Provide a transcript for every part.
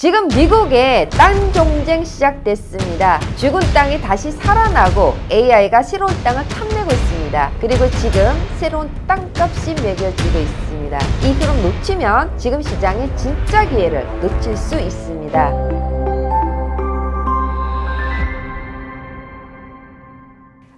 지금 미국의 땅 경쟁 시작됐습니다. 죽은 땅이 다시 살아나고 AI가 새로운 땅을 탐내고 있습니다. 그리고 지금 새로운 땅값이 매겨지고 있습니다. 이 흐름 놓치면 지금 시장의 진짜 기회를 놓칠 수 있습니다.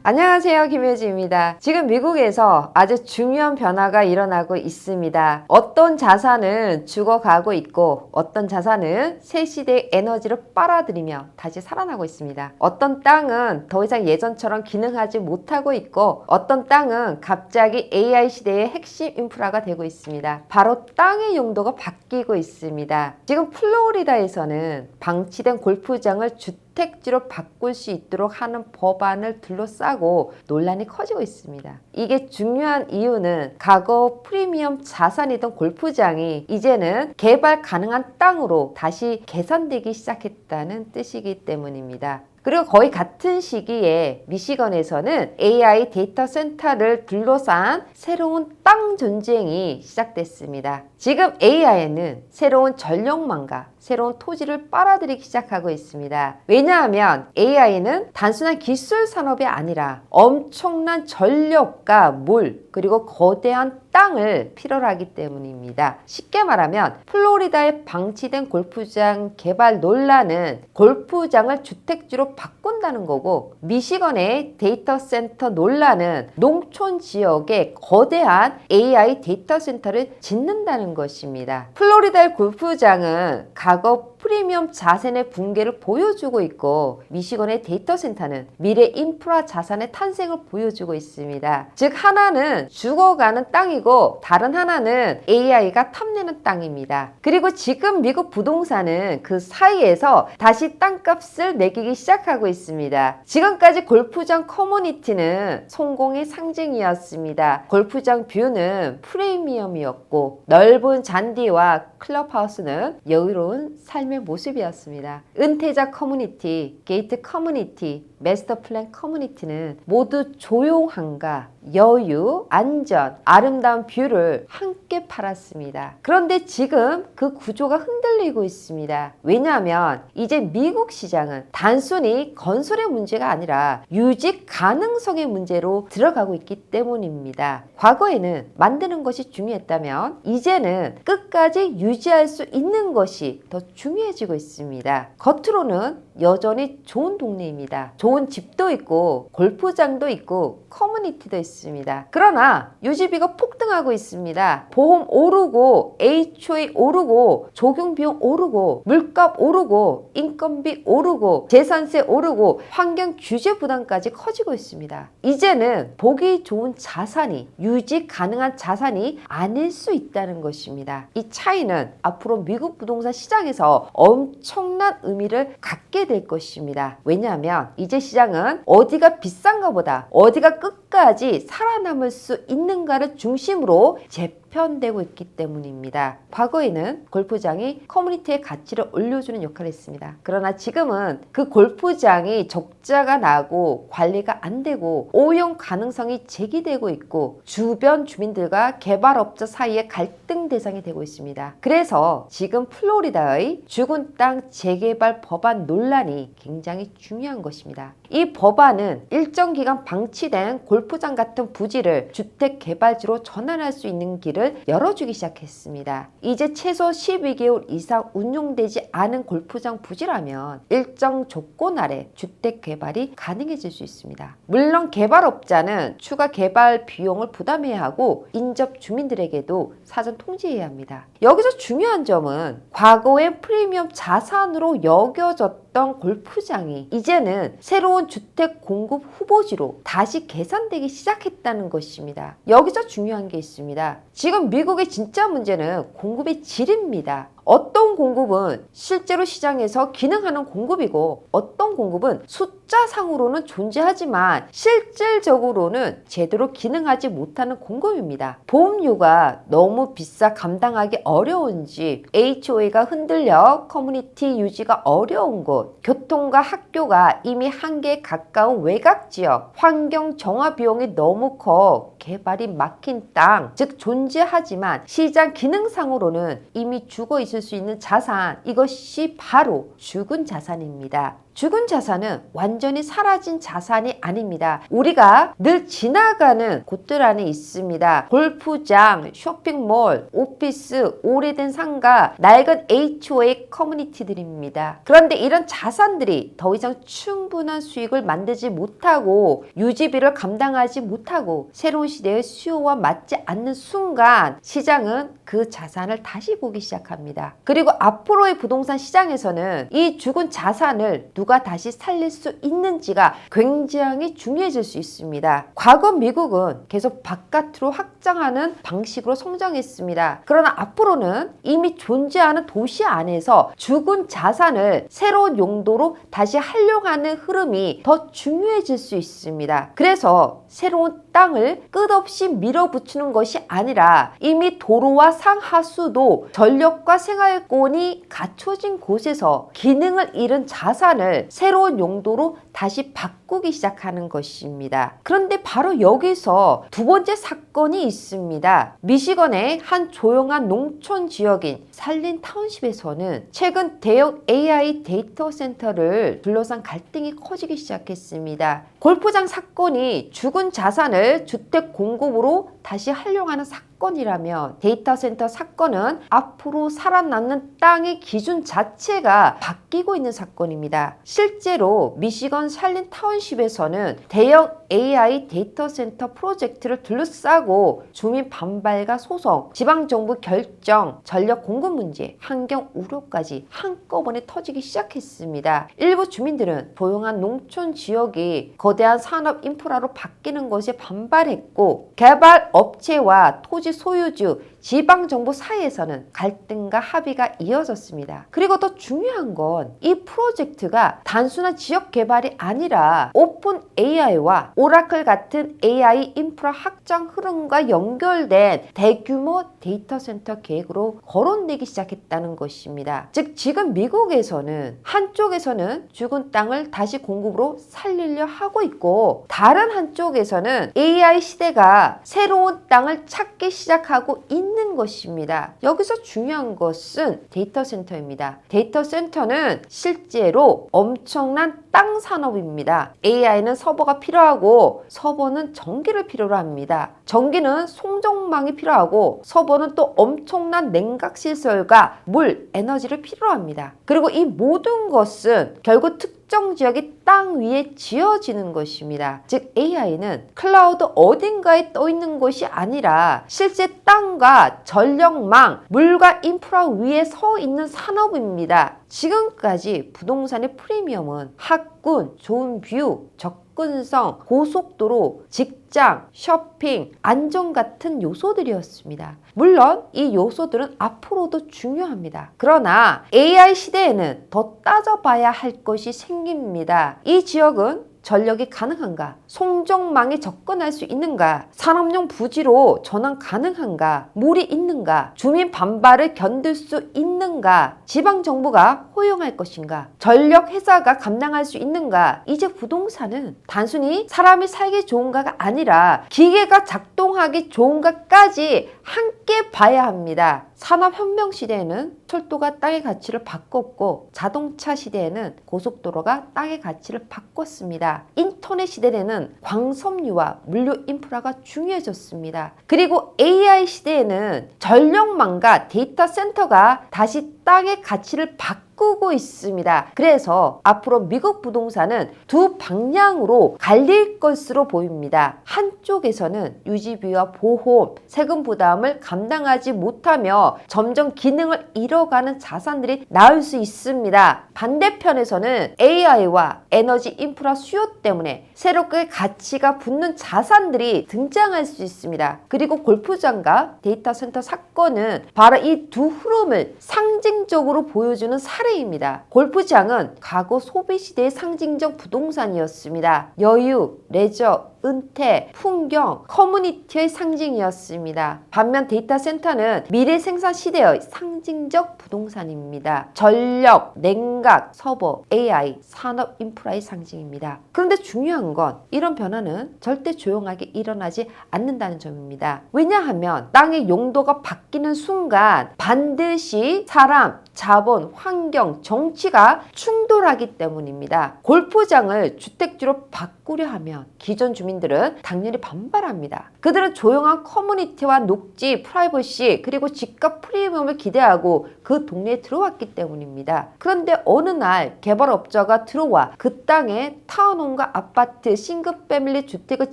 안녕하세요, 김효지입니다. 지금 미국에서 아주 중요한 변화가 일어나고 있습니다. 어떤 자산은 죽어가고 있고 어떤 자산은 새 시대의 에너지를 빨아들이며 다시 살아나고 있습니다. 어떤 땅은 더 이상 예전처럼 기능하지 못하고 있고 어떤 땅은 갑자기 AI 시대의 핵심 인프라가 되고 있습니다. 바로 땅의 용도가 바뀌고 있습니다. 지금 플로리다에서는 방치된 골프장을 주택지로 바꿀 수 있도록 하는 법안을 둘러싸고 논란이 커지고 있습니다. 이게 중요한 이유는 과거 프리미엄 자산이던 골프장이 이제는 개발 가능한 땅으로 다시 계산되기 시작했다는 뜻이기 때문입니다. 그리고 거의 같은 시기에 미시건에서는 AI 데이터 센터를 둘러싼 새로운 땅 전쟁이 시작됐습니다. 지금 AI는 새로운 전력망과 새로운 토지를 빨아들이기 시작하고 있습니다. 왜냐하면 AI는 단순한 기술 산업이 아니라 엄청난 전력과 물 그리고 거대한 땅을 필요로 하기 때문입니다. 쉽게 말하면 플로리다에 방치된 골프장 개발 논란은 골프장을 주택지로 바꾼다는 거고, 미시건의 데이터 센터 논란은 농촌 지역에 거대한 AI 데이터 센터를 짓는다는 것입니다. 플로리다의 골프장은 과거 프리미엄 자산의 붕괴를 보여주고 있고, 미시건의 데이터 센터는 미래 인프라 자산의 탄생을 보여주고 있습니다. 즉 하나는 죽어가는 땅이고 다른 하나는 AI가 탐내는 땅입니다. 그리고 지금 미국 부동산은 그 사이에서 다시 땅값을 매기기 시작하고 있습니다. 지금까지 골프장 커뮤니티는 성공의 상징이었습니다. 골프장 뷰는 프리미엄이었고 넓은 잔디와 클럽하우스는 여유로운 삶의 모습이었습니다. 은퇴자 커뮤니티, 게이트 커뮤니티, 마스터 플랜 커뮤니티는 모두 조용함과 여유, 안전, 아름다운 뷰를 함께 팔았습니다. 그런데 지금 그 구조가 흔들리고 있습니다. 왜냐하면 이제 미국 시장은 단순히 건설의 문제가 아니라 유지 가능성의 문제로 들어가고 있기 때문입니다. 과거에는 만드는 것이 중요했다면 이제는 끝까지 유지할 수 있는 것이 더 중요해지고 있습니다. 겉으로는 여전히 좋은 동네입니다. 좋은 집도 있고 골프장도 있고 커뮤니티도 있습니다. 그러나 유지비가 폭등하고 있습니다. 보험 오르고 HOA 오르고 적용비용 오르고 물값 오르고 인건비 오르고 재산세 오르고 환경 규제 부담까지 커지고 있습니다. 이제는 보기 좋은 자산이 유지 가능한 자산이 아닐 수 있다는 것입니다. 이 차이는 앞으로 미국 부동산 시장에서 엄청난 의미를 갖게 될 것입니다. 왜냐하면 이제 시장은 어디가 비싼가 보다 어디가 끝까지 살아남을 수 있는가를 중심으로 재편되고 있기 때문입니다. 과거에는 골프장이 커뮤니티의 가치를 올려주는 역할을 했습니다. 그러나 지금은 그 골프장이 적자가 나고 관리가 안 되고 오용 가능성이 제기되고 있고 주변 주민들과 개발업자 사이에 갈등 대상이 되고 있습니다. 그래서 지금 플로리다의 죽은 땅 재개발 법안 논란이 굉장히 중요한 것입니다. 이 법안은 일정 기간 방치된 골프장 같은 부지를 주택 개발지로 전환할 수 있는 길을 열어주기 시작했습니다. 이제 최소 12개월 이상 운용되지 않은 골프장 부지라면 일정 조건 아래 주택 개발이 가능해질 수 있습니다. 물론 개발업자는 추가 개발 비용을 부담해야 하고 인접 주민들에게도 사전 통지해야 합니다. 여기서 중요한 점은 과거의 프리미엄 자산으로 여겨졌던 골프장이 이제는 새로운 주택 공급 후보지로 다시 계산되기 시작했다는 것입니다. 여기서 중요한 게 있습니다. 지금 미국의 진짜 문제는 공급의 질입니다. 어떤 공급은 실제로 시장에서 기능하는 공급이고 어떤 공급은 숫자상으로는 존재하지만 실질적으로는 제대로 기능하지 못하는 공급입니다. 보험료가 너무 비싸 감당하기 어려운지, HOA가 흔들려 커뮤니티 유지가 어려운 곳, 교통과 학교가 이미 한계에 가까운 외곽지역, 환경 정화 비용이 너무 커 개발이 막힌 땅, 즉 존재하지만 시장 기능상으로는 이미 죽어 있을 있을 수 있는 자산, 이것이 바로 죽은 자산입니다. 죽은 자산은 완전히 사라진 자산이 아닙니다. 우리가 늘 지나가는 곳들 안에 있습니다. 골프장, 쇼핑몰, 오피스, 오래된 상가, 낡은 HOA 커뮤니티들입니다. 그런데 이런 자산들이 더 이상 충분한 수익을 만들지 못하고 유지비를 감당하지 못하고 새로운 시대의 수요와 맞지 않는 순간 시장은 그 자산을 다시 보기 시작합니다. 그리고 앞으로의 부동산 시장에서는 이 죽은 자산을 누가 다시 살릴 수 있는지가 굉장히 중요해질 수 있습니다. 과거 미국은 계속 바깥으로 확장하는 방식으로 성장했습니다. 그러나 앞으로는 이미 존재하는 도시 안에서 죽은 자산을 새로운 용도로 다시 활용하는 흐름이 더 중요해질 수 있습니다. 그래서 새로운 땅을 끝없이 밀어붙이는 것이 아니라 이미 도로와 상하수도, 전력과 생활권이 갖춰진 곳에서 기능을 잃은 자산을 새로운 용도로 다시 바꾸기 시작하는 것입니다. 그런데 바로 여기서 두 번째 사건이 있습니다. 미시건의 한 조용한 농촌 지역인 살린 타운십에서는 최근 대형 AI 데이터 센터를 둘러싼 갈등이 커지기 시작했습니다. 골프장 사건이 죽은 자산을 주택 공급으로 다시 활용하는 사건이라면 데이터 센터 사건은 앞으로 살아남는 땅의 기준 자체가 바뀌고 있는 사건입니다. 실제로 미시건 살린 타운십에서는 대형 AI 데이터 센터 프로젝트를 둘러싸고 주민 반발과 소송, 지방정부 결정, 전력 공급 문제, 환경 우려까지 한꺼번에 터지기 시작했습니다. 일부 주민들은 조용한 농촌 지역이 거대한 산업 인프라로 바뀌는 것에 반발했고 개발 업체와 토지 소유주, 지방정부 사이에서는 갈등과 합의가 이어졌습니다. 그리고 더 중요한 건 이 프로젝트가 단순한 지역 개발이 아니라 오픈 AI와 오라클 같은 AI 인프라 확장 흐름과 연결된 대규모 데이터 센터 계획으로 거론되기 시작했다는 것입니다. 즉 지금 미국에서는 한쪽에서는 죽은 땅을 다시 공급으로 살리려 하고 있고 다른 한쪽에서는 AI 시대가 새로운 땅을 찾기 시작하고 있는 것입니다. 여기서 중요한 것은 데이터 센터입니다. 데이터 센터는 실제로 엄청난 땅 산업입니다. AI는 서버가 필요하고 서버는 전기를 필요로 합니다. 전기는 송정망이 필요하고 서버는 또 엄청난 냉각 시설과 물, 에너지를 필요로 합니다. 그리고 이 모든 것은 결국 특정 지역의 땅 위에 지어지는 것입니다. 즉 AI는 클라우드 어딘가에 떠 있는 것이 아니라 실제 땅과 전력망, 물과 인프라 위에 서 있는 산업입니다. 지금까지 부동산의 프리미엄은 학군, 좋은 뷰, 접근성, 고속도로, 직장, 쇼핑, 안전 같은 요소들이었습니다. 물론 이 요소들은 앞으로도 중요합니다. 그러나 AI 시대에는 더 따져봐야 할 것이 생깁니다. 이 지역은 전력이 가능한가? 송정망에 접근할 수 있는가? 산업용 부지로 전환 가능한가? 물이 있는가? 주민 반발을 견딜 수 있는가? 지방정부가 허용할 것인가? 전력 회사가 감당할 수 있는가? 이제 부동산은 단순히 사람이 살기 좋은가가 아니라 기계가 작동하기 좋은가까지 함께 봐야 합니다. 산업혁명 시대에는 철도가 땅의 가치를 바꿨고 자동차 시대에는 고속도로가 땅의 가치를 바꿨습니다. 인터넷 시대에는 광섬유와 물류 인프라가 중요해졌습니다. 그리고 AI 시대에는 전력망과 데이터 센터가 다시 땅의 가치를 바꾸고 있습니다. 그래서 앞으로 미국 부동산은 두 방향으로 갈릴 것으로 보입니다. 한쪽에서는 유지비와 보험, 세금 부담을 감당하지 못하며 점점 기능을 잃어가는 자산들이 나올 수 있습니다. 반대편에서는 AI와 에너지 인프라 수요 때문에 새롭게 가치가 붙는 자산들이 등장할 수 있습니다. 그리고 골프장과 데이터 센터 사건은 바로 이 두 흐름을 상징적으로 보여주는 사례입니다. 골프장은 과거 소비시대의 상징적 부동산이었습니다. 여유, 레저, 은퇴, 풍경, 커뮤니티의 상징이었습니다. 반면 데이터 센터는 미래 생산 시대의 상징적 부동산입니다. 전력, 냉각, 서버, AI, 산업 인프라의 상징입니다. 그런데 중요한 건 이런 변화는 절대 조용하게 일어나지 않는다는 점입니다. 왜냐하면 땅의 용도가 바뀌는 순간 반드시 사람, 자본, 환경, 정치가 충돌하기 때문입니다. 골프장을 주택지로 바꾸려 하면 기존 주민들은 당연히 반발합니다. 그들은 조용한 커뮤니티와 녹지, 프라이버시, 그리고 집값 프리미엄을 기대하고 그 동네에 들어왔기 때문입니다. 그런데 어느 날 개발업자가 들어와 그 땅에 타운홈과 아파트, 싱글 패밀리 주택을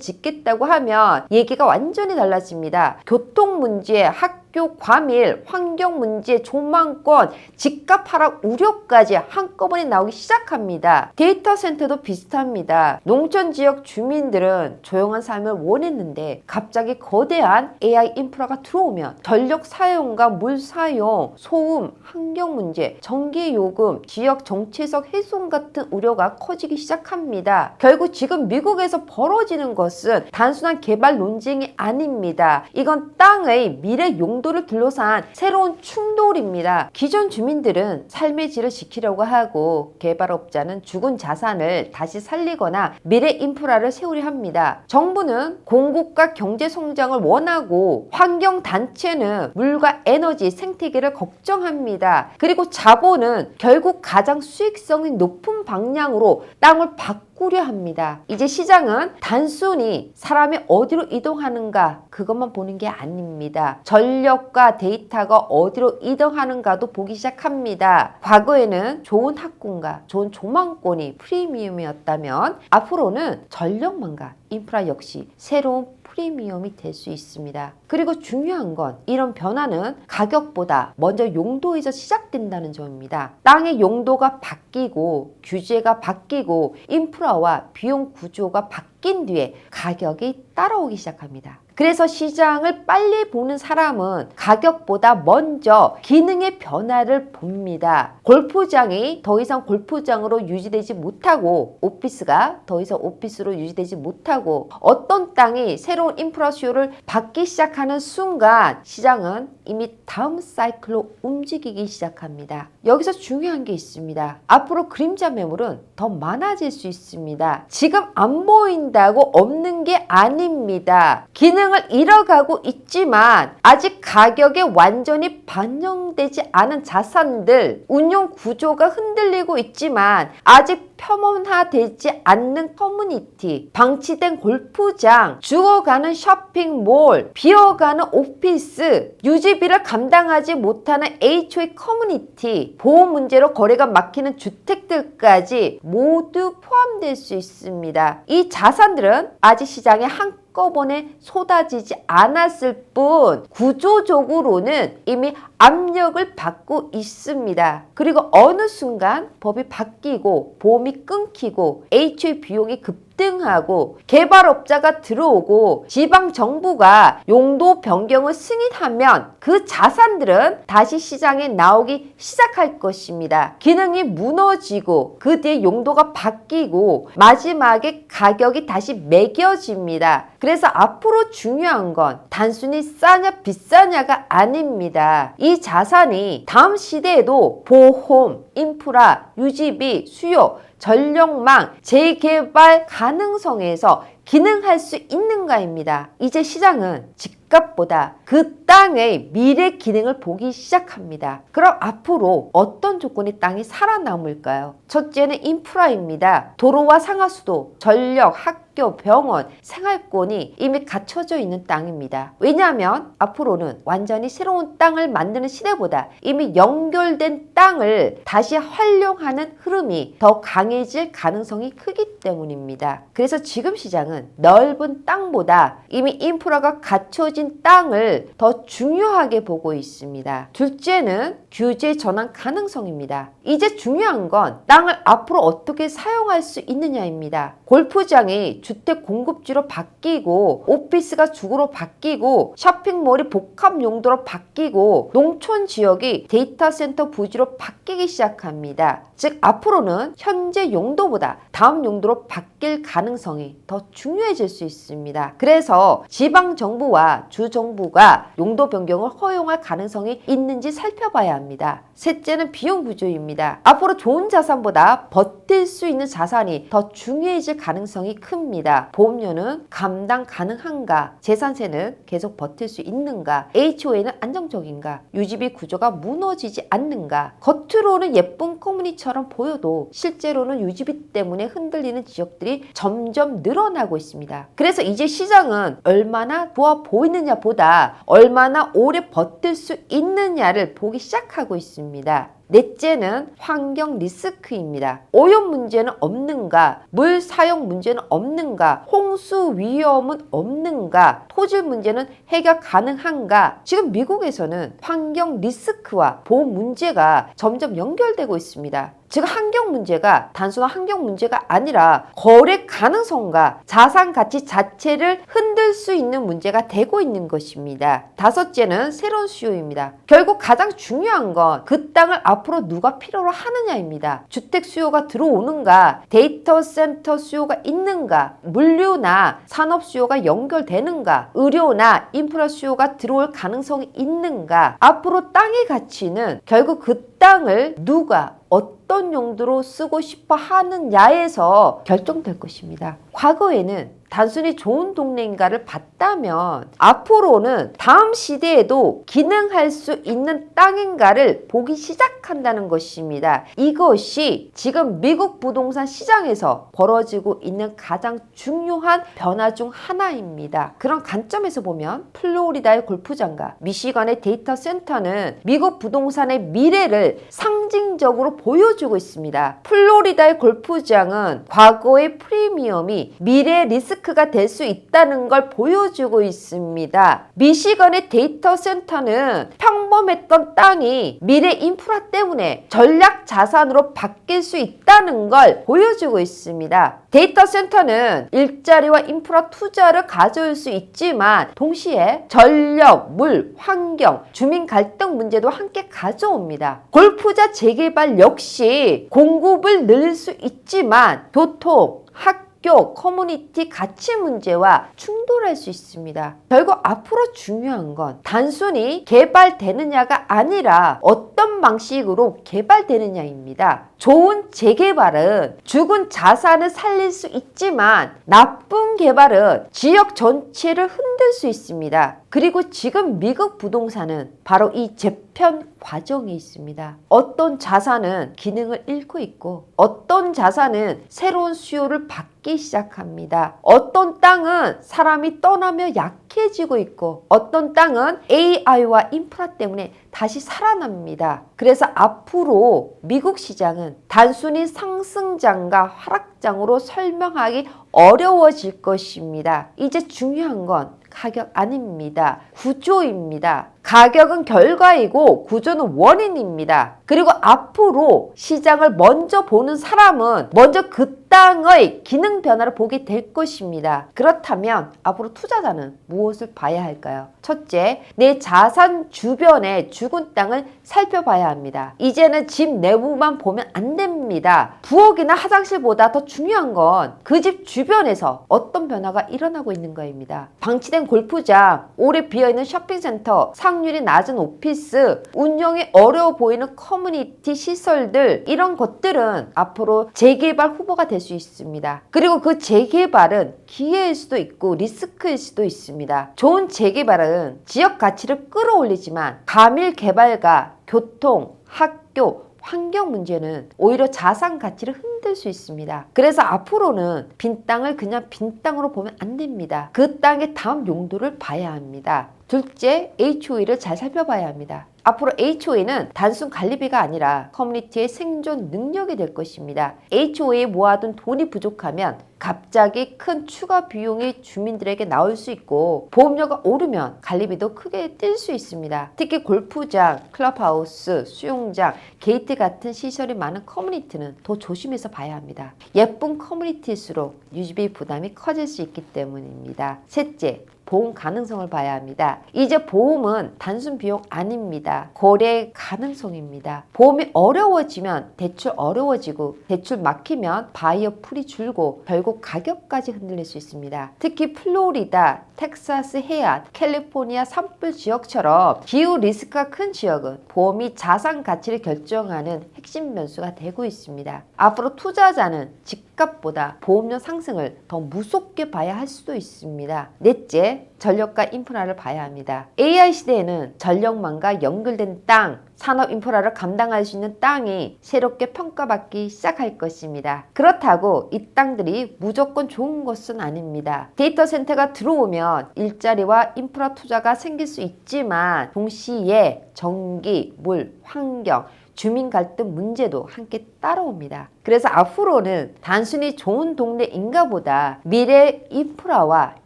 짓겠다고 하면 얘기가 완전히 달라집니다. 교통 문제, 학교 과밀, 환경 문제, 조망권, 집값 하락 우려까지 한꺼번에 나오기 시작합니다. 데이터 센터도 비슷합니다. 농촌 지역 주민들은 조용한 삶을 원했는데 갑자기 거대한 AI 인프라가 들어오면 전력 사용과 물 사용, 소음, 환경 문제, 전기 요금, 지역 정체적 훼손 같은 우려가 커지기 시작합니다. 결국 지금 미국에서 벌어지는 것은 단순한 개발 논쟁이 아닙니다. 이건 땅의 미래 용도를 둘러싼 새로운 충돌입니다. 기존 주민들은 삶의 질을 지키려고 하고 개발업자는 죽은 자산을 다시 살리거나 미래 인프라를 세우려 합니다. 정부는 공급과 경제 성장을 원하고 환경단체는 물과 에너지, 생태계를 걱정합니다. 그리고 자본은 결국 가장 수익성이 높은 방향으로 땅을 바꾸려 합니다. 이제 시장은 단순히 사람이 어디로 이동하는가 그것만 보는 게 아닙니다. 전력과 데이터가 어디로 이동하는가도 보기 시작합니다. 과거에는 좋은 학군과 좋은 조망권이 프리미엄이었다면 앞으로는 전력망과 인프라 역시 새로운 프리미엄이 될 수 있습니다. 그리고 중요한 건 이런 변화는 가격보다 먼저 용도에서 시작된다는 점입니다. 땅의 용도가 바뀌고 규제가 바뀌고 인프라와 비용 구조가 바뀐 뒤에 가격이 따라오기 시작합니다. 그래서 시장을 빨리 보는 사람은 가격보다 먼저 기능의 변화를 봅니다. 골프장이 더 이상 골프장으로 유지되지 못하고 오피스가 더 이상 오피스로 유지되지 못하고 어떤 땅이 새로운 인프라 수요를 받기 시작하는 순간 시장은 이미 다음 사이클로 움직이기 시작합니다. 여기서 중요한 게 있습니다. 앞으로 그림자 매물은 더 많아질 수 있습니다. 지금 안 보인다고 없는 게 아닙니다. 기능을 잃어가고 있지만 아직 가격에 완전히 반영되지 않은 자산들, 운용 구조가 흔들리고 있지만 아직 폄원화되지 않는 커뮤니티, 방치된 골프장, 죽어가는 쇼핑몰, 비어가는 오피스, 유지비를 감당하지 못하는 HOA 커뮤니티, 보호 문제로 거래가 막히는 주택들까지 모두 포함될 수 있습니다. 이 자산들은 아직 시장에 한꺼번에 쏟아지지 않았을 뿐 구조적으로는 이미 압력을 받고 있습니다. 그리고 어느 순간 법이 바뀌고 보험이 끊기고 HOA 비용이 급등하고 개발업자가 들어오고 지방정부가 용도 변경을 승인하면 그 자산들은 다시 시장에 나오기 시작할 것입니다. 기능이 무너지고 그 뒤에 용도가 바뀌고 마지막에 가격이 다시 매겨집니다. 그래서 앞으로 중요한 건 단순히 싸냐 비싸냐가 아닙니다. 이 자산이 다음 시대에도 보험, 인프라, 유지비, 수요, 전력망, 재개발 가능성에서 기능할 수 있는가입니다. 이제 시장은 집값보다 그 땅의 미래 기능을 보기 시작합니다. 그럼 앞으로 어떤 조건의 땅이 살아남을까요? 첫째는 인프라입니다. 도로와 상하수도, 전력, 학교, 병원, 생활권이 이미 갖춰져 있는 땅입니다. 왜냐하면 앞으로는 완전히 새로운 땅을 만드는 시대보다 이미 연결된 땅을 다시 활용하는 흐름이 더 강해질 가능성이 크기 때문입니다. 그래서 지금 시장은 넓은 땅보다 이미 인프라가 갖춰진 땅을 더 중요하게 보고 있습니다. 둘째는 규제 전환 가능성입니다. 이제 중요한 건 땅을 앞으로 어떻게 사용할 수 있느냐입니다. 골프장이 주택 공급지로 바뀌고 오피스가 주거로 바뀌고 쇼핑몰이 복합 용도로 바뀌고 농촌 지역이 데이터 센터 부지로 바뀌기 시작합니다. 즉 앞으로는 현재 용도보다 다음 용도로 자산으로 바뀔 가능성이 더 중요해질 수 있습니다. 그래서 지방정부와 주정부가 용도 변경을 허용할 가능성이 있는지 살펴봐야 합니다. 셋째는 비용 구조입니다. 앞으로 좋은 자산보다 버틸 수 있는 자산이 더 중요해질 가능성이 큽니다. 보험료는 감당 가능한가? 재산세는 계속 버틸 수 있는가? HOA는 안정적인가? 유지비 구조가 무너지지 않는가? 겉으로는 예쁜 커뮤니티처럼 보여도 실제로는 유지비 때문에 흔들리는 지역들이 점점 늘어나고 있습니다. 그래서 이제 시장은 얼마나 좋아 보이느냐보다 얼마나 오래 버틸 수 있느냐를 보기 시작하고 있습니다. 넷째는 환경 리스크입니다. 오염 문제는 없는가? 물 사용 문제는 없는가? 홍수 위험은 없는가? 토질 문제는 해결 가능한가? 지금 미국에서는 환경 리스크와 보험 문제가 점점 연결되고 있습니다. 즉 환경 문제가 단순한 환경 문제가 아니라 거래 가능성과 자산 가치 자체를 흔들 수 있는 문제가 되고 있는 것입니다. 다섯째는 새로운 수요입니다. 결국 가장 중요한 건 그 땅을 앞으로 누가 필요로 하느냐입니다. 주택 수요가 들어오는가, 데이터 센터 수요가 있는가, 물류나 산업 수요가 연결되는가, 의료나 인프라 수요가 들어올 가능성이 있는가. 앞으로 땅의 가치는 결국 그 땅을 누가 어떤 용도로 쓰고 싶어 하느냐에서 결정될 것입니다. 과거에는 단순히 좋은 동네인가를 봤다면 앞으로는 다음 시대에도 기능할 수 있는 땅인가를 보기 시작한다는 것입니다. 이것이 지금 미국 부동산 시장에서 벌어지고 있는 가장 중요한 변화 중 하나입니다. 그런 관점에서 보면 플로리다의 골프장과 미시건의 데이터 센터는 미국 부동산의 미래를 상징적으로 보여주고 있습니다. 플로리다의 골프장은 과거의 프리미엄이 미래 리스크가 될 수 있다는 걸 보여주고 있습니다. 미시건의 데이터 센터는 평범했던 땅이 미래 인프라 때문에 전략 자산으로 바뀔 수 있다는 걸 보여주고 있습니다. 데이터 센터는 일자리와 인프라 투자를 가져올 수 있지만 동시에 전력, 물, 환경, 주민 갈등 문제도 함께 가져옵니다. 골프장 재개발 역시 공급을 늘릴 수 있지만 교통, 학교, 커뮤니티 가치 문제와 충돌할 수 있습니다. 결국 앞으로 중요한 건 단순히 개발되느냐가 아니라 어떤 방식으로 개발되느냐입니다. 좋은 재개발은 죽은 자산을 살릴 수 있지만 나쁜 개발은 지역 전체를 흔들 수 있습니다. 그리고 지금 미국 부동산은 바로 이 재편 과정에 있습니다. 어떤 자산은 기능을 잃고 있고 어떤 자산은 새로운 수요를 받기 시작합니다. 어떤 땅은 사람이 떠나며 약해지고 있고 어떤 땅은 AI와 인프라 때문에 다시 살아납니다. 그래서 앞으로 미국 시장은 단순히 상승장과 하락장으로 설명하기 어려워질 것입니다. 이제 중요한 건 가격 아닙니다. 구조입니다. 가격은 결과이고 구조는 원인입니다. 그리고 앞으로 시장을 먼저 보는 사람은 먼저 그 땅의 기능 변화를 보게 될 것입니다. 그렇다면 앞으로 투자자는 무엇을 봐야 할까요? 첫째, 내 자산 주변의 죽은 땅을 살펴봐야 합니다. 이제는 집 내부만 보면 안 됩니다. 부엌이나 화장실보다 더 중요한 건 그 집 주변에서 어떤 변화가 일어나고 있는 거입니다. 방치된 골프장, 오래 비어있는 쇼핑센터, 상률이 낮은 오피스, 운영이 어려워 보이는 커뮤니티 시설들, 이런 것들은 앞으로 재개발 후보가 될 수 있습니다. 그리고 그 재개발은 기회일 수도 있고 리스크일 수도 있습니다. 좋은 재개발은 지역 가치를 끌어올리지만 가밀 개발과 교통, 학교, 환경 문제는 오히려 자산 가치를 흔들 수 있습니다. 그래서 앞으로는 빈 땅을 그냥 빈 땅으로 보면 안 됩니다. 그 땅의 다음 용도를 봐야 합니다. 둘째, HOA를 잘 살펴봐야 합니다. 앞으로 HOA는 단순 관리비가 아니라 커뮤니티의 생존 능력이 될 것입니다. HOA에 모아둔 돈이 부족하면 갑자기 큰 추가 비용이 주민들에게 나올 수 있고 보험료가 오르면 관리비도 크게 뛸 수 있습니다. 특히 골프장, 클럽하우스, 수영장, 게이트 같은 시설이 많은 커뮤니티는 더 조심해서 봐야 합니다. 예쁜 커뮤니티일수록 유지비 부담이 커질 수 있기 때문입니다. 셋째, 보험 가능성을 봐야 합니다. 이제 보험은 단순 비용 아닙니다. 거래 가능성입니다. 보험이 어려워지면 대출 어려워지고 대출 막히면 바이어 풀이 줄고 결국 가격까지 흔들릴 수 있습니다. 특히 플로리다, 텍사스 해안, 캘리포니아 산불 지역처럼 기후 리스크가 큰 지역은 보험이 자산 가치를 결정하는 핵심 변수가 되고 있습니다. 앞으로 투자자는 집값보다 보험료 상승을 더 무섭게 봐야 할 수도 있습니다. 넷째, 전력과 인프라를 봐야 합니다. AI 시대에는 전력망과 연결된 땅, 산업 인프라를 감당할 수 있는 땅이 새롭게 평가받기 시작할 것입니다. 그렇다고 이 땅들이 무조건 좋은 것은 아닙니다. 데이터 센터가 들어오면 일자리와 인프라 투자가 생길 수 있지만 동시에 전기, 물, 환경, 주민 갈등 문제도 함께 따라옵니다. 그래서 앞으로는 단순히 좋은 동네인가 보다 미래 인프라와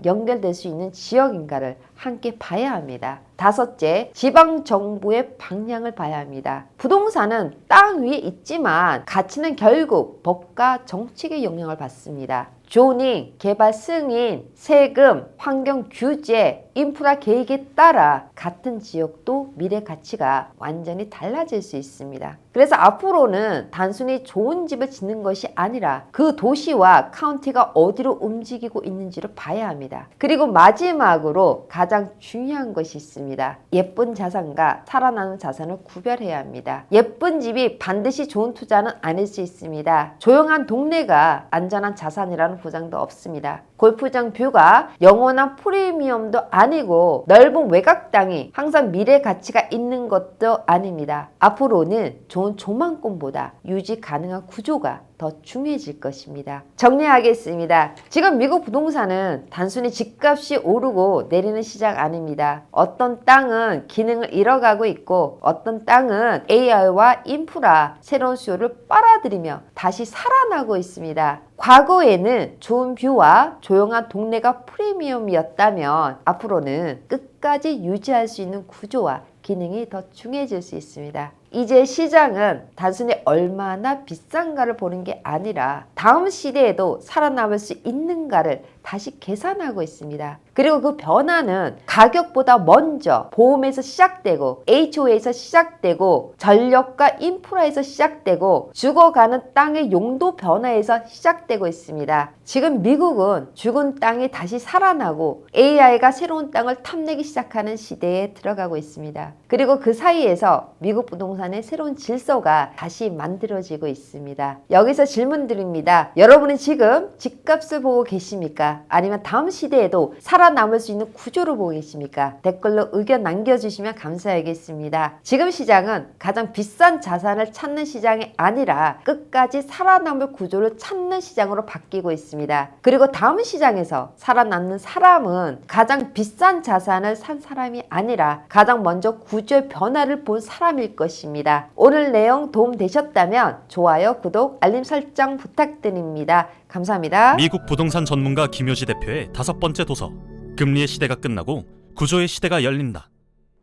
연결될 수 있는 지역인가를 함께 봐야 합니다. 다섯째, 지방정부의 방향을 봐야 합니다. 부동산은 땅 위에 있지만 가치는 결국 법과 정책의 영향을 받습니다. 조닝, 개발 승인, 세금, 환경 규제, 인프라 계획에 따라 같은 지역도 미래 가치가 완전히 달라질 수 있습니다. 그래서 앞으로는 단순히 좋은 집을 짓는 것이 아니라 그 도시와 카운티가 어디로 움직이고 있는지를 봐야 합니다. 그리고 마지막으로 가장 중요한 것이 있습니다. 예쁜 자산과 살아나는 자산을 구별해야 합니다. 예쁜 집이 반드시 좋은 투자는 아닐 수 있습니다. 조용한 동네가 안전한 자산이라는 보장도 없습니다. 골프장 뷰가 영원한 프리미엄도 아니고 넓은 외곽 땅이 항상 미래 가치가 있는 것도 아닙니다. 앞으로는 좋은 조망권보다 유지 가능한 구조가 더 중요해질 것입니다. 정리하겠습니다. 지금 미국 부동산은 단순히 집값이 오르고 내리는 시장 아닙니다. 어떤 땅은 기능을 잃어가고 있고 어떤 땅은 AI와 인프라, 새로운 수요를 빨아들이며 다시 살아나고 있습니다. 과거에는 좋은 뷰와 조용한 동네가 프리미엄이었다면 앞으로는 끝까지 유지할 수 있는 구조와 기능이 더 중요해질 수 있습니다. 이제 시장은 단순히 얼마나 비싼가를 보는 게 아니라 다음 시대에도 살아남을 수 있는가를 다시 계산하고 있습니다. 그리고 그 변화는 가격보다 먼저 보험에서 시작되고 HOA에서 시작되고 전력과 인프라에서 시작되고 죽어가는 땅의 용도 변화에서 시작되고 있습니다. 지금 미국은 죽은 땅이 다시 살아나고 AI가 새로운 땅을 탐내기 시작하는 시대에 들어가고 있습니다. 그리고 그 사이에서 미국 부동산의 새로운 질서가 다시 만들어지고 있습니다. 여기서 질문 드립니다. 여러분은 지금 집값을 보고 계십니까? 아니면 다음 시대에도 살아남을 수 있는 구조를 보고 계십니까? 댓글로 의견 남겨주시면 감사하겠습니다. 지금 시장은 가장 비싼 자산을 찾는 시장이 아니라 끝까지 살아남을 구조를 찾는 시장으로 바뀌고 있습니다. 그리고 다음 시장에서 살아남는 사람은 가장 비싼 자산을 산 사람이 아니라 가장 먼저 구조의 변화를 본 사람일 것입니다. 오늘 내용 도움되셨다면 좋아요, 구독, 알림 설정 부탁드립니다. 감사합니다. 미국 부동산 전문가 김효지 대표의 5번째 도서 금리의 시대가 끝나고 구조의 시대가 열린다.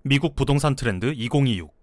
미국 부동산 트렌드 2026